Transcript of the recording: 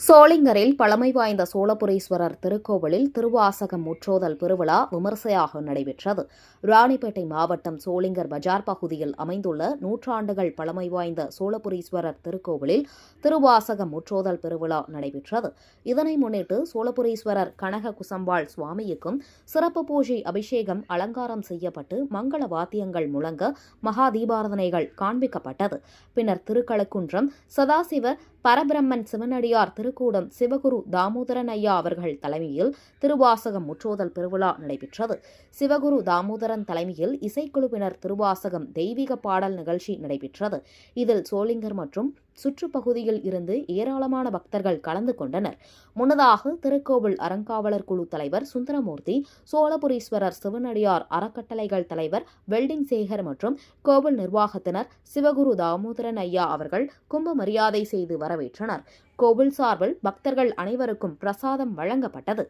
சோளிங்கரில் பழமை வாய்ந்த சோழபுரீஸ்வரர் திருக்கோவிலில் திருவாசகம் முற்றோதல் பெருவிழா விமரிசையாக நடைபெற்றது. ராணிப்பேட்டை மாவட்டம் சோளிங்கர் பஜார் பகுதியில் அமைந்துள்ள நூற்றாண்டுகள் பழமை வாய்ந்த சோழபுரீஸ்வரர் திருக்கோவிலில் திருவாசகம் முற்றோதல் பெருவிழா நடைபெற்றது. இதனை முன்னிட்டு சோழபுரீஸ்வரர் கனக குசம்பாள் சுவாமியுக்கும் சிறப்பு பூஜை, அபிஷேகம், அலங்காரம் செய்யப்பட்டு மங்கள வாத்தியங்கள் முழங்க மகா தீபாரதனைகள் காண்பிக்கப்பட்டது. பின்னர் திருக்கழுக்குன்றம் சதாசிவ பரபிரம்மன் சிவனடியார் திருக்கூடம் சிவகுரு தாமோதரன் ஐயா அவர்கள் தலைமையில் திருவாசகம் முற்றோதல் பெருவிழா நடைபெற்றது. சிவகுரு தாமோதரன் தலைமையில் இசைக்குழுவினர் திருவாசகம் தெய்வீக பாடல் நிகழ்ச்சி நடைபெற்றது. இதில் சோளிங்கர் மற்றும் சுற்றுப்பகுதியில் இருந்து ஏராளமான பக்தர்கள் கலந்து கொண்டனர். முன்னதாக திருக்கோவில் அறங்காவலர் குழு தலைவர் சுந்தரமூர்த்தி, சோழபுரீஸ்வரர் சிவனடியார் அறக்கட்டளைகள் தலைவர் வெல்டிங் சேகர் மற்றும் கோவில் நிர்வாகத்தினர் சிவகுரு தாமோதரன் ஐயா அவர்கள் கும்ப மரியாதை செய்து வரவேற்றனர். கோவில் சார்பில் பக்தர்கள் அனைவருக்கும் பிரசாதம் வழங்கப்பட்டது.